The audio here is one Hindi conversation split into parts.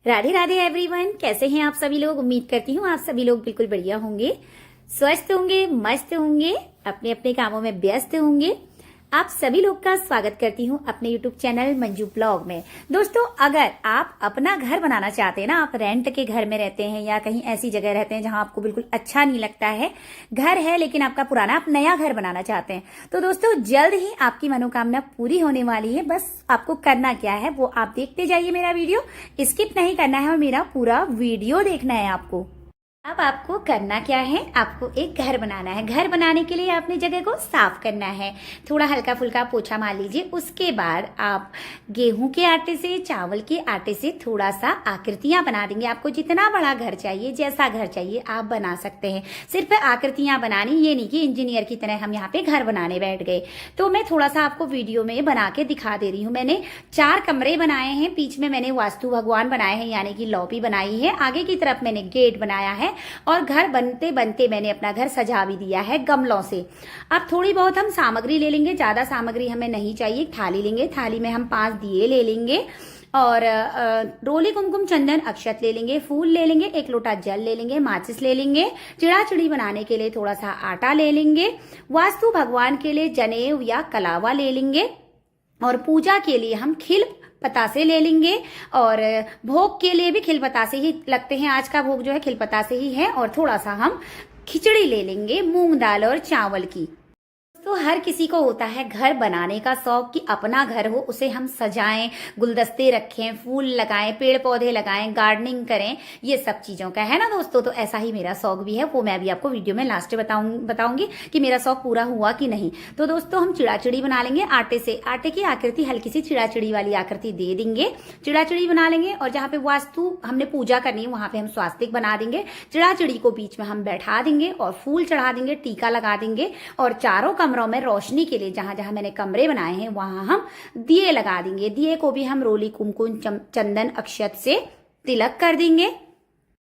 राधे राधे एवरीवन, कैसे हैं आप सभी लोग। उम्मीद करती हूँ आप सभी लोग बिल्कुल बढ़िया होंगे, स्वस्थ होंगे, मस्त होंगे, अपने अपने कामों में व्यस्त होंगे। आप सभी लोग का स्वागत करती हूँ अपने YouTube चैनल मंजू ब्लॉग में। दोस्तों, अगर आप अपना घर बनाना चाहते हैं ना, आप रेंट के घर में रहते हैं या कहीं ऐसी जगह रहते हैं जहां आपको बिल्कुल अच्छा नहीं लगता है, घर है लेकिन आपका पुराना, आप नया घर बनाना चाहते हैं, तो दोस्तों जल्द ही आपकी मनोकामना पूरी होने वाली है। बस आपको करना क्या है वो आप देखते जाइए, मेरा वीडियो स्किप नहीं करना है और मेरा पूरा वीडियो देखना है आपको। अब आपको करना क्या है, आपको एक घर बनाना है। घर बनाने के लिए आपने जगह को साफ करना है, थोड़ा हल्का फुल्का पोछा मार लीजिए। उसके बाद आप गेहूं के आटे से, चावल के आटे से थोड़ा सा आकृतियां बना देंगे। आपको जितना बड़ा घर चाहिए, जैसा घर चाहिए आप बना सकते हैं। सिर्फ आकृतियां बनानी, ये नहीं कि इंजीनियर की तरह हम यहाँ पे घर बनाने बैठ गए। तो मैं थोड़ा सा आपको वीडियो में बना के दिखा दे रही हूँ। मैंने 4 कमरे बनाए हैं, बीच में मैंने वास्तु भगवान बनाए हैं यानी कि लॉबी बनाई है, आगे की तरफ मैंने गेट बनाया है और घर बनते बनते मैंने अपना घर सजा भी दिया है गमलों से। अब थोड़ी बहुत हम सामग्री ले लेंगे, ज्यादा सामग्री हमें नहीं चाहिए। थाली लेंगे, थाली में हम 5 दिए ले लेंगे और रोली कुमकुम चंदन अक्षत ले लेंगे, फूल ले लेंगे, 1 लोटा जल ले लेंगे, माचिस ले लेंगे, चिड़ाचिड़ी बनाने के लिए थोड़ा सा आटा ले लेंगे, वास्तु भगवान के लिए जनेऊ या कलावा ले लेंगे और पूजा के लिए हम खिल पतासे ले लेंगे और भोग के लिए भी खिल पतासे ही लगते हैं। आज का भोग जो है खिल पतासे ही है। और थोड़ा सा हम खिचड़ी ले लेंगे मूंग दाल और चावल की। तो हर किसी को होता है घर बनाने का शौक कि अपना घर हो, उसे हम सजाएं, गुलदस्ते रखें, फूल लगाएं, पेड़ पौधे लगाएं, गार्डनिंग करें, ये सब चीजों का है ना दोस्तों। तो ऐसा ही मेरा शौक भी है, वो मैं भी आपको वीडियो में लास्ट में बताऊंगी कि मेरा शौक पूरा हुआ कि नहीं। तो दोस्तों हम चिड़ाचिड़ी बना लेंगे आटे से। आटे की आकृति हल्की सी चिड़ाचिड़ी वाली आकृति दे देंगे, चिड़ाचिड़ी बना लेंगे और जहां पे वास्तु हमने पूजा करनी है वहां पे हम स्वास्तिक बना देंगे। चिड़ाचिड़ी को बीच में हम बैठा देंगे और फूल चढ़ा देंगे, टीका लगा देंगे और चारों कमरों में रोशनी के लिए जहां जहां मैंने कमरे बनाए हैं वहां हम दिए लगा देंगे। दिए को भी हम रोली कुमकुम चंदन अक्षत से तिलक कर देंगे।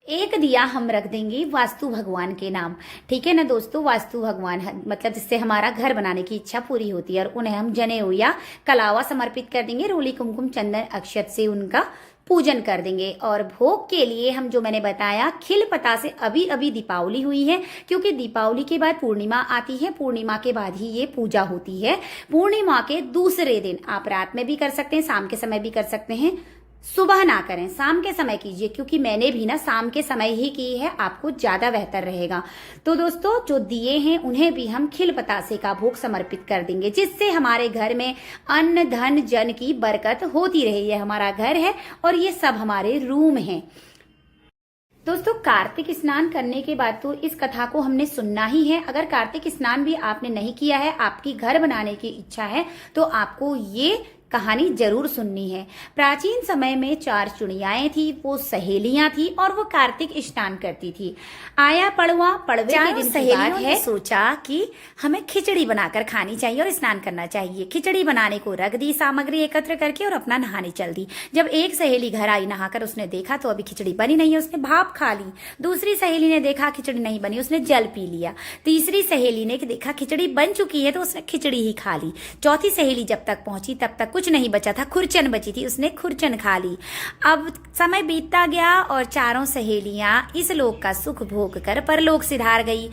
एक दिया हम रख देंगे वास्तु भगवान के नाम, ठीक है ना दोस्तों। वास्तु भगवान मतलब जिससे हमारा घर बनाने की इच्छा पूरी होती है और उन्हें हम जनेऊ या कलावा समर्पित कर देंगे। रोली कुमकुम चंदन अक्षत से उनका पूजन कर देंगे। और भोग के लिए हम जो मैंने बताया खिल पता से, अभी अभी दीपावली हुई है, क्योंकि दीपावली के बाद पूर्णिमा आती है, पूर्णिमा के बाद ही ये पूजा होती है। पूर्णिमा के दूसरे दिन आप रात में भी कर सकते हैं, शाम के समय भी कर सकते हैं, सुबह ना करें, शाम के समय कीजिए, क्योंकि मैंने भी ना शाम के समय ही की है, आपको ज्यादा बेहतर रहेगा। तो दोस्तों जो दिए हैं उन्हें भी हम खिल पतासे का भोग समर्पित कर देंगे, जिससे हमारे घर में अन्न धन जन की बरकत होती रहे। ये हमारा घर है और ये सब हमारे रूम हैं। दोस्तों कार्तिक स्नान करने के बाद तो इस कथा को हमने सुनना ही है। अगर कार्तिक स्नान भी आपने नहीं किया है, आपकी घर बनाने की इच्छा है, तो आपको ये कहानी जरूर सुननी है। प्राचीन समय में 4 चुड़ियाएं थी, वो सहेलियां थी और वो कार्तिक स्नान करती थी। आया पड़वा, पड़वे के दिन सहेलियों ने सोचा कि हमें खिचड़ी बनाकर खानी चाहिए और स्नान करना चाहिए। खिचड़ी बनाने को रख दी सामग्री एकत्र करके और अपना नहाने चल दी। जब एक सहेली घर आई नहाकर, उसने देखा तो अभी खिचड़ी बनी नहीं है, उसने भाप खा ली। दूसरी सहेली ने देखा खिचड़ी नहीं बनी, उसने जल पी लिया। तीसरी सहेली ने देखा खिचड़ी बन चुकी है तो उसने खिचड़ी ही खा ली। चौथी सहेली जब तक पहुंची तब तक कुछ नहीं बचा था, खुरचन बची थी, उसने खुरचन खा ली। अब समय बीतता गया और चारों सहेलियां इस लोक का सुख भोग कर परलोक सिधार गई।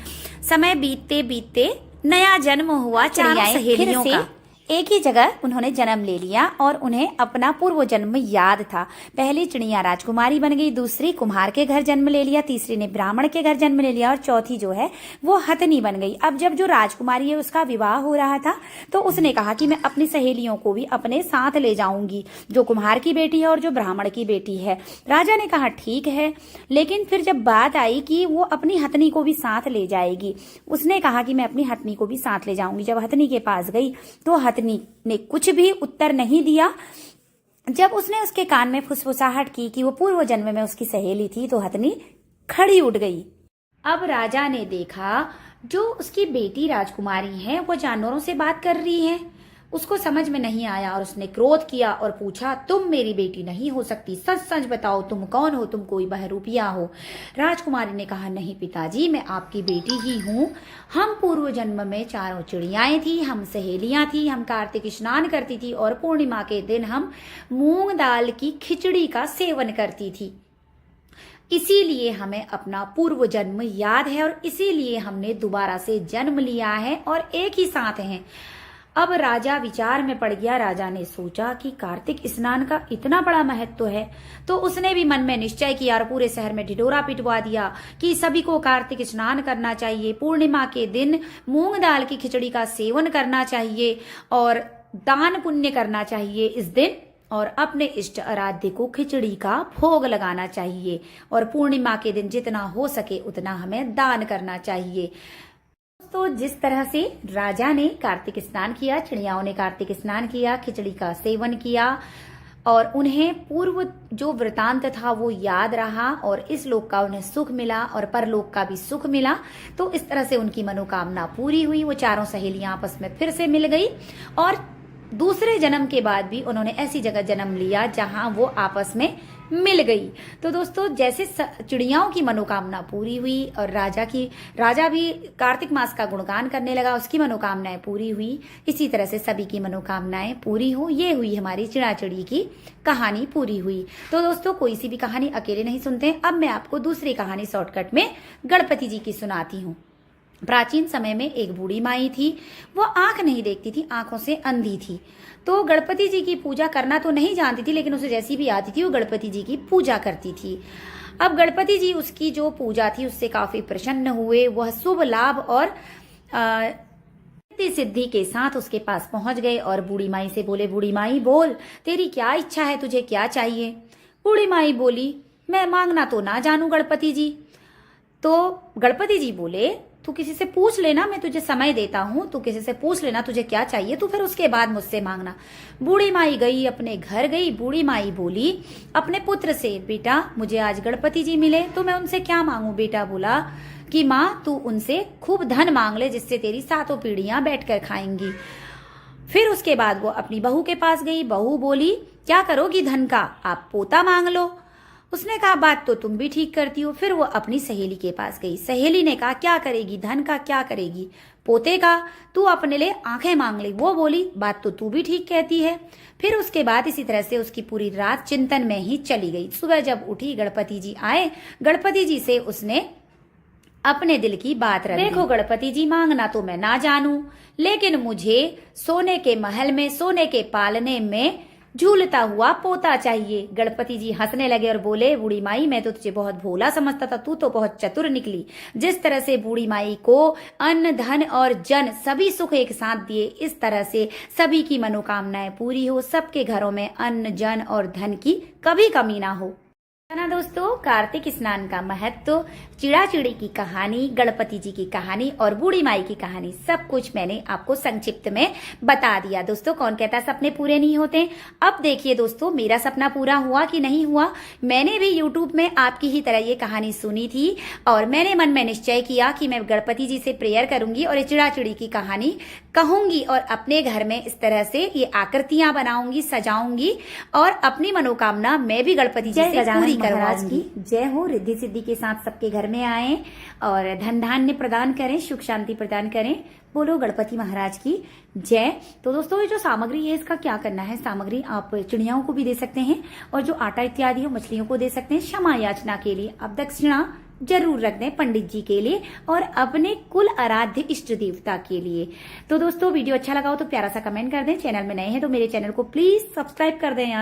समय बीतते बीतते नया जन्म हुआ चारों सहेलियों का। एक ही जगह उन्होंने जन्म ले लिया और उन्हें अपना पूर्व जन्म याद था। पहली चिड़िया राजकुमारी बन गई, दूसरी कुम्हार के घर जन्म ले लिया, तीसरी ने ब्राह्मण के घर जन्म ले लिया और चौथी जो है वो हथनी बन गई। अब जब जो राजकुमारी है उसका विवाह हो रहा था तो उसने कहा कि मैं अपनी सहेलियों को भी अपने साथ ले जाऊंगी, जो कुम्हार की बेटी है और जो ब्राह्मण की बेटी है। राजा ने कहा ठीक है, लेकिन फिर जब बात आई कि वो अपनी हथनी को भी साथ ले जाएगी, उसने कहा कि मैं अपनी हथनी को भी साथ ले जाऊंगी। जब हथनी के पास गई तो हथनी ने कुछ भी उत्तर नहीं दिया। जब उसने उसके कान में फुसफुसाहट की कि वो पूर्व जन्म में उसकी सहेली थी तो हथनी खड़ी उठ गई। अब राजा ने देखा जो उसकी बेटी राजकुमारी है वो जानवरों से बात कर रही है, उसको समझ में नहीं आया और उसने क्रोध किया और पूछा, तुम मेरी बेटी नहीं हो सकती, सच सच बताओ तुम कौन हो, तुम कोई बहरूपिया हो। राजकुमारी ने कहा, नहीं पिताजी, मैं आपकी बेटी ही हूँ। हम पूर्व जन्म में चारों चिड़ियाएं थी, हम सहेलियां थी, हम कार्तिक स्नान करती थी और पूर्णिमा के दिन हम मूंग दाल की खिचड़ी का सेवन करती थी। इसीलिए हमें अपना पूर्व जन्म याद है और इसीलिए हमने दोबारा से जन्म लिया है और एक ही साथ हैं। अब राजा विचार में पड़ गया। राजा ने सोचा कि कार्तिक स्नान का इतना बड़ा महत्व है, तो उसने भी मन में निश्चय किया और पूरे शहर में ढिढोरा पिटवा दिया कि सभी को कार्तिक स्नान करना चाहिए, पूर्णिमा के दिन मूंग दाल की खिचड़ी का सेवन करना चाहिए और दान पुण्य करना चाहिए इस दिन, और अपने इष्ट आराध्य को खिचड़ी का भोग लगाना चाहिए और पूर्णिमा के दिन जितना हो सके उतना हमें दान करना चाहिए। तो जिस तरह से राजा ने कार्तिक स्नान किया, चिड़ियाओं ने कार्तिक स्नान किया, खिचड़ी का सेवन किया और उन्हें पूर्व जो वृतांत था वो याद रहा और इस लोक का उन्हें सुख मिला और परलोक का भी सुख मिला। तो इस तरह से उनकी मनोकामना पूरी हुई। वो चारों सहेलियां आपस में फिर से मिल गई और दूसरे जन्म के बाद भी उन्होंने ऐसी जगह जन्म लिया जहां वो आपस में मिल गई। तो दोस्तों, जैसे चिड़ियाओं की मनोकामना पूरी हुई और राजा भी कार्तिक मास का गुणगान करने लगा, उसकी मनोकामनाएं पूरी हुई, इसी तरह से सभी की मनोकामनाएं पूरी हो। ये हुई हमारी चिड़ाचिड़ी की कहानी पूरी हुई। तो दोस्तों, कोई सी भी कहानी अकेले नहीं सुनते। अब मैं आपको दूसरी कहानी शॉर्टकट में गणपति जी की सुनाती हूँ। प्राचीन समय में एक बूढ़ी माई थी। वो आंख नहीं देखती थी, आंखों से अंधी थी। तो गणपति जी की पूजा करना तो नहीं जानती थी, लेकिन उसे जैसी भी आती थी वो गणपति जी की पूजा करती थी। अब गणपति जी उसकी जो पूजा थी उससे काफी प्रसन्न हुए। वह शुभ लाभ और सिद्धि के साथ उसके पास पहुंच गए और बूढ़ी माई से बोले, बूढ़ी माई बोल, तेरी क्या इच्छा है, तुझे क्या चाहिए? बूढ़ी माई बोली, मैं मांगना तो ना जानू गणपति जी। तो गणपति जी बोले, तू किसी से पूछ लेना, मैं तुझे समय देता हूँ, तू किसी से पूछ लेना तुझे क्या चाहिए, तू फिर उसके बाद मुझसे मांगना। बूढ़ी माई गई, अपने घर गई। बूढ़ी माई बोली अपने पुत्र से, बेटा मुझे आज गणपति जी मिले तो मैं उनसे क्या मांगू? बेटा बोला कि माँ तू उनसे खूब धन मांग ले, जिससे तेरी सातों पीढ़ियां बैठकर खाएंगी। फिर उसके बाद वो अपनी बहू के पास गई। बहू बोली, क्या करोगी धन का? आप पोता मांग लो। उसने कहा, बात तो तुम भी ठीक करती हो। फिर वो अपनी सहेली के पास गई। सहेली ने कहा, क्या करेगी धन का? क्या करेगी पोते का? तू अपने लिए आंखें मांग ले। वो बोली, बात तो तू भी ठीक कहती है। फिर उसके बाद इसी तरह से उसकी पूरी रात चिंतन में ही चली गई। सुबह जब उठी, गणपति जी आए। गणपति जी से उसने अपने दिल की बात रखी। देखो गणपति जी, मांगना तो मैं ना जानू, लेकिन मुझे सोने के महल में, सोने के पालने में झूलता हुआ पोता चाहिए। गणपति जी हंसने लगे और बोले, बूढ़ी माई मैं तो तुझे बहुत भोला समझता था, तू तो बहुत चतुर निकली। जिस तरह से बूढ़ी माई को अन्न धन और जन सभी सुख एक साथ दिए, इस तरह से सभी की मनोकामनाएं पूरी हो, सबके घरों में अन्न जन और धन की कभी कमी ना हो। ना दोस्तों, कार्तिक स्नान का महत्व, चिड़ाचिड़ी की कहानी, गणपति जी की कहानी और बूढ़ी माई की कहानी, सब कुछ मैंने आपको संक्षिप्त में बता दिया। दोस्तों, कौन कहता सपने पूरे नहीं होते? अब देखिए दोस्तों, मेरा सपना पूरा हुआ कि नहीं हुआ। मैंने भी यूट्यूब में आपकी ही तरह ये कहानी सुनी थी और मैंने मन में निश्चय किया कि मैं गणपति जी से प्रेयर करूंगी और ये चिड़ाचिड़ी की कहानी कहूंगी और अपने घर में इस तरह से ये आकृतियां बनाऊंगी, सजाऊंगी और अपनी मनोकामना मैं भी गणपति जी से पूरी महाराज की जय हो, रिद्धि सिद्धि के साथ सबके घर में आए और धन धान्य प्रदान करें, सुख शांति प्रदान करें। बोलो गणपति महाराज की जय। तो दोस्तों, ये जो सामग्री है इसका क्या करना है? सामग्री आप चिड़ियाओं को भी दे सकते हैं और जो आटा इत्यादि हो मछलियों को दे सकते हैं। क्षमा याचना के लिए आप दक्षिणा जरूर रख दें पंडित जी के लिए और अपने कुल आराध्य इष्ट देवता के लिए। तो दोस्तों, वीडियो अच्छा लगा हो तो प्यारा सा कमेंट कर दें। चैनल में नए हैं तो मेरे चैनल को प्लीज सब्सक्राइब कर दें यार।